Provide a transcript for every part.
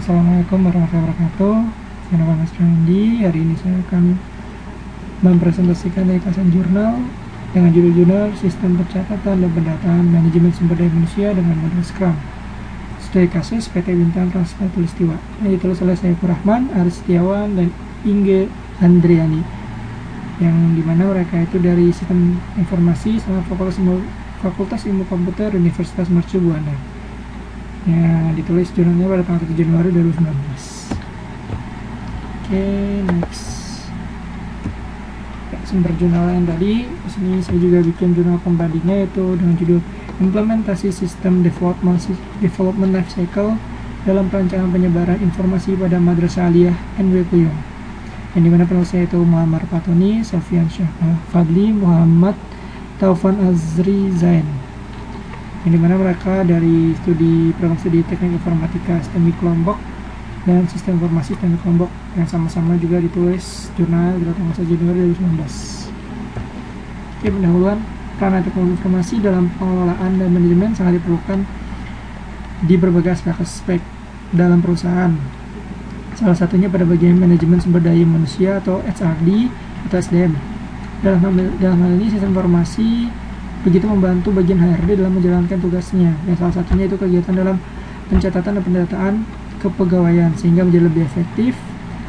Assalamualaikum warahmatullahi wabarakatuh. Saya nama Mas Randy. Hari ini saya akan mempresentasikan ringkasan jurnal dengan judul Sistem Pencatatan dan Pendataan Manajemen Sumber Daya Manusia dengan Model Scrum. Studi kasus PT Bintang Transfer Tulistiwa. Yang ditulis oleh Saiful Rahman, Aris Setiawan, dan Inge Andriani. Yang dimana mereka itu dari Sistem Informasi sama Fakultas Ilmu Komputer Universitas Mercu Buana. Ya, ditulis jurnalnya pada tanggal 1 Januari 2019. Oke, next. Sumber jurnal yang tadi, di sini saya juga bikin jurnal pembandingnya yaitu dengan judul Implementasi Sistem Development Life Cycle dalam Perancangan Penyebaran Informasi pada Madrasah Aliyah NW Puyong. Yang dimana penulisnya itu Muhammad Fatoni, Sofian Syah Fadli, Muhammad Taufan Azri Zain. Yang dimana mereka dari program studi teknik informatika STEMI Lombok dan sistem informasi STEMI Lombok yang sama-sama juga ditulis jurnal pada tanggal 1 Januari 2019. Oke, pendahuluan. Peran teknologi informasi dalam pengelolaan dan manajemen sangat diperlukan di berbagai aspek dalam perusahaan. Salah satunya pada bagian manajemen sumber daya manusia atau HRD atau SDM. Dalam hal ini sistem informasi begitu membantu bagian HRD dalam menjalankan tugasnya, yang salah satunya itu kegiatan dalam pencatatan dan pendataan kepegawaian sehingga menjadi lebih efektif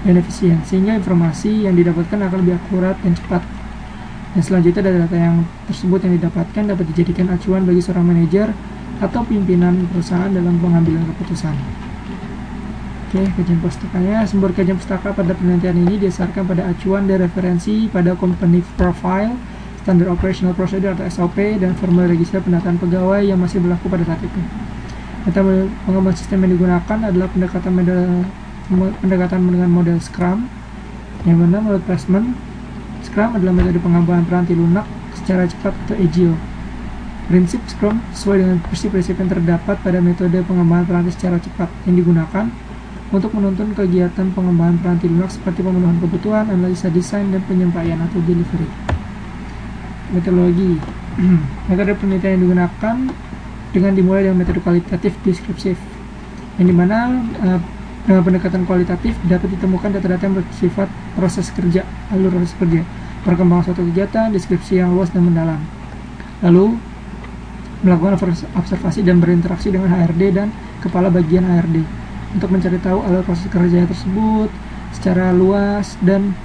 dan efisien, sehingga informasi yang didapatkan akan lebih akurat dan cepat. Dan selanjutnya data yang tersebut yang didapatkan dapat dijadikan acuan bagi seorang manajer atau pimpinan perusahaan dalam pengambilan keputusan. Oke, kajian pustakanya. Sumber kajian pustaka pada penelitian ini didasarkan pada acuan dan referensi pada company profile, Standard Operational Procedure atau SOP, dan formulir register pendataan pegawai yang masih berlaku pada saat itu. Metode pengembangan sistem yang digunakan adalah pendekatan dengan model Scrum, yang mana menurut Pressman, Scrum adalah metode pengembangan peranti lunak secara cepat atau agile. Prinsip Scrum sesuai dengan prinsip-prinsip yang terdapat pada metode pengembangan peranti secara cepat yang digunakan untuk menuntun kegiatan pengembangan peranti lunak seperti pemenuhan kebutuhan, analisa desain, dan penyampaian atau delivery. Metodologi. Metode penelitian yang digunakan dengan dimulai dengan metode kualitatif deskriptif, yang dimana dengan pendekatan kualitatif dapat ditemukan data-data yang bersifat proses kerja, alur proses kerja, perkembangan suatu kegiatan, deskripsi yang luas dan mendalam. Lalu melakukan observasi dan berinteraksi dengan HRD dan kepala bagian HRD untuk mencari tahu alur proses kerja tersebut secara luas dan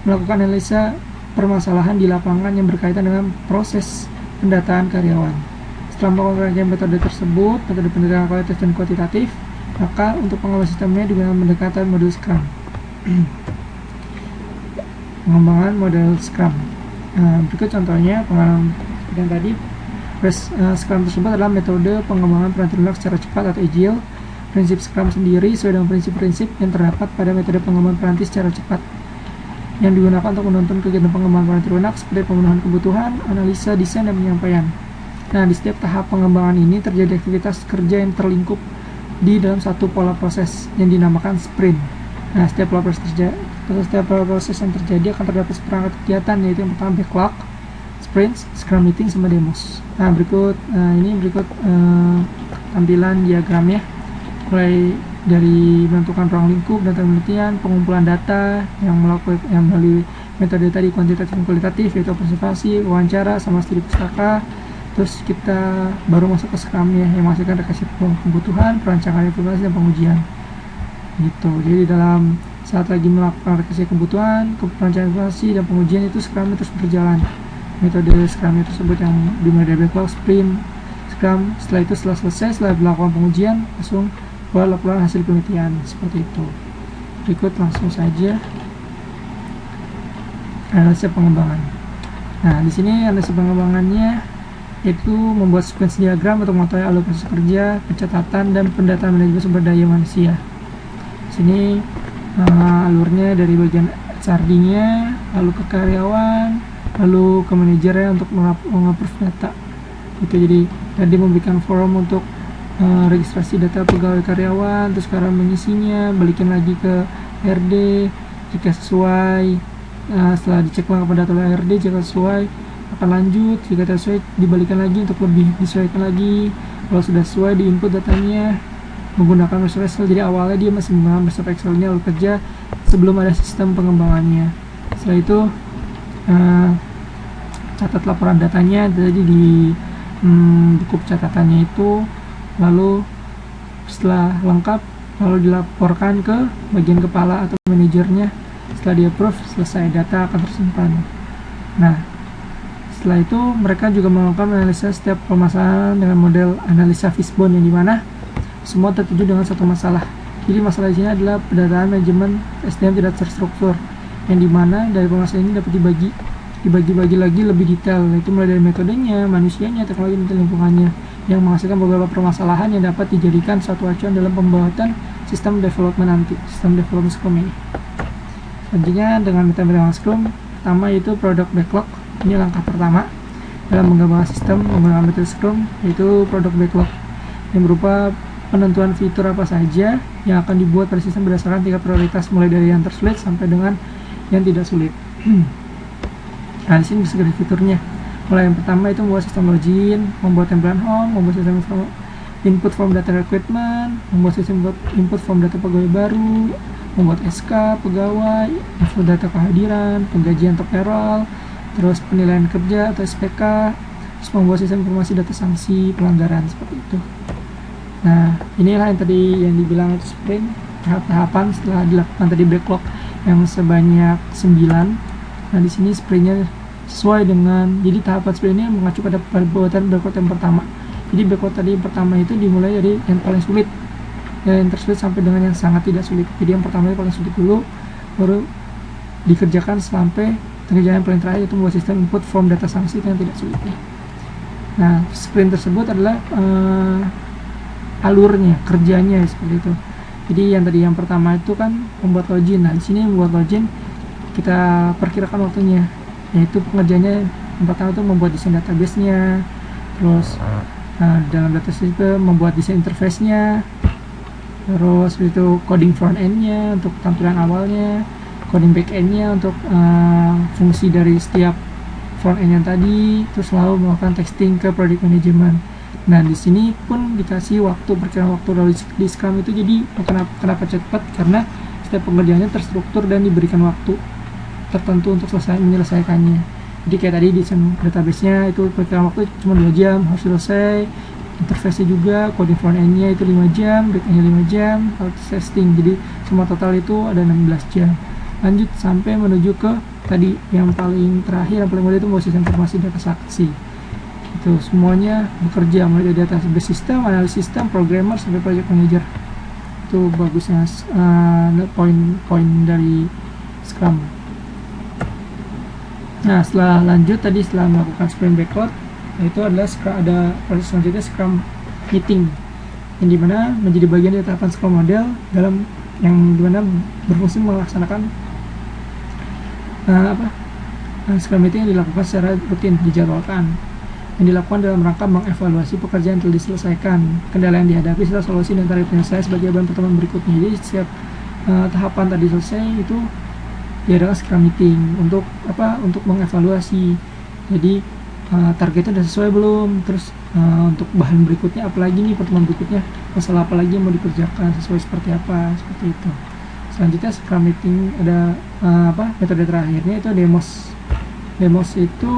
melakukan analisa permasalahan di lapangan yang berkaitan dengan proses pendataan karyawan. Setelah melakukan metode tersebut, metode penelitian kualitatif dan kuantitatif, maka untuk pengembangan sistemnya digunakan pendekatan model Scrum. Pengembangan model Scrum. Berikut contohnya pengembangan yang tadi. Scrum tersebut adalah metode pengembangan peranti lunak secara cepat atau agile. Prinsip Scrum sendiri sesuai dengan prinsip-prinsip yang terdapat pada metode pengembangan peranti secara cepat yang digunakan untuk menuntun kegiatan pengembangan peranti lunak seperti pemenuhan kebutuhan, analisa, desain, dan penyampaian. Nah, di setiap tahap pengembangan ini terjadi aktivitas kerja yang terlingkup di dalam satu pola proses yang dinamakan sprint. Nah, setiap pola proses yang terjadi akan terdapat seperangkat kegiatan, yaitu yang pertama backlog, sprints, scrum meeting, sama demos. Nah, berikut tampilan diagramnya, mulai dari menentukan ruang lingkup, data penelitian, pengumpulan data yang melalui metode tadi kuantitatif dan kualitatif, yaitu observasi, wawancara, sama studi pustaka. Terus kita baru masuk ke Scrum-nya yang menghasilkan rekayasa kebutuhan, perancangan informasi, dan pengujian. Gitu. Jadi dalam saat lagi melakukan rekayasa kebutuhan, perancangan informasi, dan pengujian itu Scrum terus berjalan. Metode Scrum tersebut yang dimulai dari backlog, sprint, Scrum. Setelah itu setelah melakukan pengujian, langsung buat laporan hasil penelitian seperti itu. Berikut langsung saja analisa pengembangan. Nah, di sini analisa pengembangannya yaitu membuat sequence diagram untuk mengetahui alur proses kerja, pencatatan, dan pendataan manajemen sumber daya manusia. Di sini alurnya dari bagian HRD-nya, lalu ke karyawan, lalu ke manajernya untuk mengapprove data. Itu jadi tadi memberikan forum untuk registrasi data pegawai karyawan, terus sekarang mengisinya, balikin lagi ke HRD jika sesuai. Setelah dicek kepada data oleh HRD, jika sesuai akan lanjut, jika tidak sesuai dibalikan lagi untuk lebih disesuaikan lagi. Kalau sudah sesuai di input datanya, menggunakan Microsoft Excel. Jadi awalnya dia masih menggunakan Microsoft Excel-nya lalu kerja sebelum ada sistem pengembangannya. Setelah itu catat laporan datanya, jadi di buku catatannya itu, lalu setelah lengkap lalu dilaporkan ke bagian kepala atau manajernya. Setelah di approve, selesai, data akan tersimpan. Nah, setelah itu mereka juga melakukan analisa setiap permasalahan dengan model analisa fishbone, yang dimana semua tertuju dengan satu masalah. Jadi masalah di sini adalah pendataan manajemen SDM tidak terstruktur, yang dimana dari permasalahan ini dapat dibagi lagi lebih detail, yaitu mulai dari metodenya, manusianya, teknologi, dan lingkungannya, yang menghasilkan beberapa permasalahan yang dapat dijadikan suatu acuan dalam pembuatan sistem development nanti, sistem development Scrum ini. Selanjutnya dengan metode Scrum, pertama yaitu product backlog. Ini langkah pertama dalam mengembangkan sistem menggunakan metode Scrum, yaitu product backlog, yang berupa penentuan fitur apa saja yang akan dibuat pada sistem berdasarkan tingkat prioritas, mulai dari yang tersulit sampai dengan yang tidak sulit. Nah, di sini disebut fiturnya. Mulai yang pertama itu membuat sistem login, membuat template home, membuat sistem input form data requirement, membuat sistem input form data pegawai baru, membuat SK pegawai, info data kehadiran, penggajian atau payroll, terus penilaian kerja atau SPK, terus membuat sistem informasi data sanksi pelanggaran, seperti itu. Nah, inilah yang tadi yang dibilang itu sprint, tahap-tahapan setelah dilakukan tadi backlog yang sebanyak 9. Nah, di sini sprintnya sesuai dengan, jadi tahapan sprint ini mengacu pada pembuatan backlog yang pertama. Jadi backlog tadi yang pertama itu dimulai dari yang paling sulit, yang tersulit sampai dengan yang sangat tidak sulit. Jadi yang pertama itu paling sulit dulu, baru dikerjakan sampai kerjaan yang paling terakhir, itu membuat sistem input form data sanksi yang tidak sulit. Nah, sprint tersebut adalah alurnya, kerjanya seperti itu. Jadi yang tadi yang pertama itu kan membuat login. Nah, di sini membuat login kita perkirakan waktunya, yaitu pengerjaannya yang pertama itu membuat desain database-nya, terus dalam database itu membuat desain interface-nya, terus itu coding front end-nya untuk tampilan awalnya, coding back end-nya untuk fungsi dari setiap front end yang tadi, terus lalu melakukan testing ke product management. Nah, di sini pun dikasih waktu, perkiraan waktu lalu di Scrum itu. Jadi kenapa cepat? Karena setiap pengerjaannya terstruktur dan diberikan waktu tertentu untuk menyelesaikannya. Jadi kayak tadi desain database-nya itu perkiraan waktu cuma 2 jam harus selesai, interface-nya juga, coding front end-nya itu 5 jam, back end-nya 5 jam, lalu testing. Jadi semua total itu ada 16 jam. Lanjut sampai menuju ke tadi yang paling terakhir, yang paling mudah itu membuat sistem informasi data saksi. Itu semuanya bekerja mulai dari database sistem, analisis sistem, programmer sampai project manager. Itu bagusnya poin-poin dari Scrum. Nah, setelah lanjut tadi, setelah melakukan sprint backlog, itu adalah ada proses selanjutnya Scrum meeting, yang dimana menjadi bagian dari tahapan Scrum model dalam yang dimana berfungsi melaksanakan Scrum meeting yang dilakukan secara rutin, dijadwalkan, yang dilakukan dalam rangka mengevaluasi pekerjaan yang telah diselesaikan, kendala yang dihadapi, serta solusi dan tarif penyelesaian sebagai bahan pertemuan berikutnya. Jadi setiap tahapan tadi selesai itu diadakan Scrum meeting untuk untuk mengevaluasi. Jadi targetnya sudah sesuai belum, terus untuk bahan berikutnya apalagi nih, pertemuan berikutnya masalah apa lagi yang mau dikerjakan, sesuai seperti apa, seperti itu. Selanjutnya Scrum meeting ada metode terakhirnya itu demos. Demos itu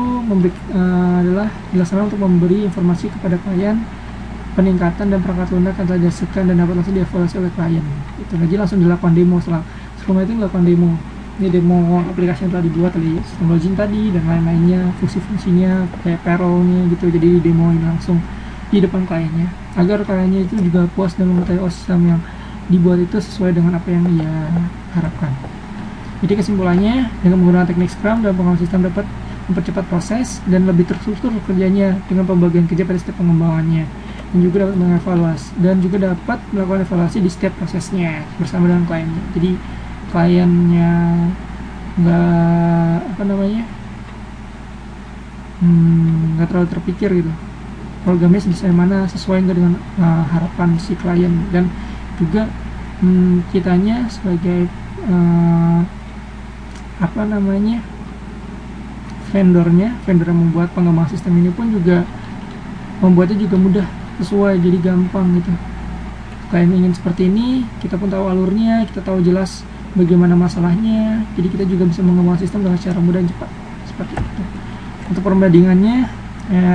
adalah dilaksanakan untuk memberi informasi kepada klien peningkatan dan perangkat lunak yang telah dihasilkan dan dapat langsung dievaluasi oleh klien. Itu lagi langsung dilakukan demo. Setelah Scrum meeting dilakukan demo. Ini demo aplikasi yang telah dibuat tadi, sistem login tadi dan lain-lainnya, fungsi-fungsinya kayak payroll-nya gitu. Jadi demoin langsung di depan kliennya agar kliennya itu juga puas dan mengetahui sistem yang dibuat itu sesuai dengan apa yang ia harapkan. Jadi kesimpulannya, dengan menggunakan teknik Scrum dalam pengembangan sistem dapat mempercepat proses dan lebih terstruktur kerjanya dengan pembagian kerja pada setiap pengembangannya, dan juga dapat mengevaluasi dan juga dapat melakukan evaluasi di setiap prosesnya bersama dengan kliennya. Jadi kliennya nggak nggak terlalu terpikir gitu, programnya sebesar mana, sesuai nggak dengan harapan si klien, dan juga kitanya sebagai vendor yang membuat pengembangan sistem ini pun juga membuatnya juga mudah, sesuai, jadi gampang gitu. Klien ingin seperti ini, kita pun tahu alurnya, kita tahu jelas bagaimana masalahnya, jadi kita juga bisa mengembangkan sistem dengan cara mudah dan cepat seperti itu. Untuk perbandingannya,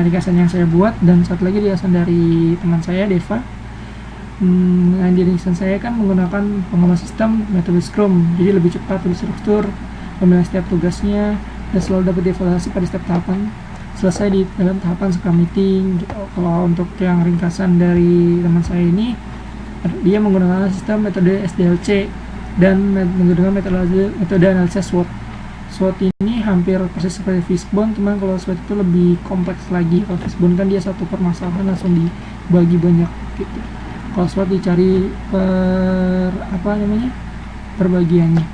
ringkasan yang saya buat dan satu lagi ringkasan dari teman saya Deva. Yang di ringkasan saya kan menggunakan pengembangan sistem metode Scrum, jadi lebih cepat, lebih struktur, pemilihan setiap tugasnya, dan selalu dapat dievaluasi pada setiap tahapan selesai di dalam tahapan Scrum meeting gitu. Kalau untuk yang ringkasan dari teman saya ini, dia menggunakan sistem metode SDLC dan menggunakan metode analisa SWOT. SWOT ini hampir persis seperti Fishbone, cuman kalau SWOT itu lebih kompleks lagi. Kalau Fishbone kan dia satu permasalahan langsung dibagi banyak gitu. Kalau SWOT dicari perbagiannya.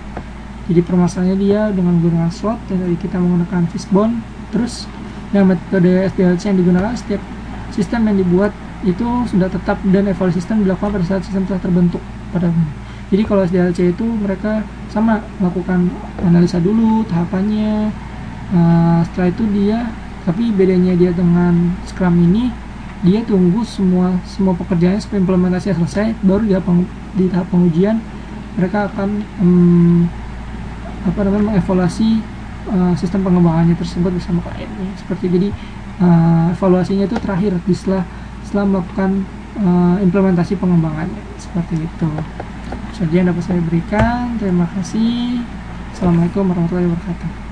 Jadi permasalahannya dia dengan menggunakan SWOT, dan tadi kita menggunakan Fishbone. Terus yang metode SDLC yang digunakan, setiap sistem yang dibuat itu sudah tetap dan evaluasi sistem dilakukan pada saat sistem telah terbentuk pada umumnya. Jadi kalau SDLC itu mereka sama melakukan analisa dulu tahapannya, setelah itu tapi bedanya dia dengan Scrum ini, dia tunggu semua pekerjaannya sampai implementasinya selesai, baru di tahap pengujian mereka akan mengevaluasi sistem pengembangannya tersebut bersama kliennya. Seperti jadi evaluasinya itu terakhir setelah melakukan implementasi pengembangannya. Seperti itu saja yang dapat saya berikan. Terima kasih. Assalamualaikum warahmatullahi wabarakatuh.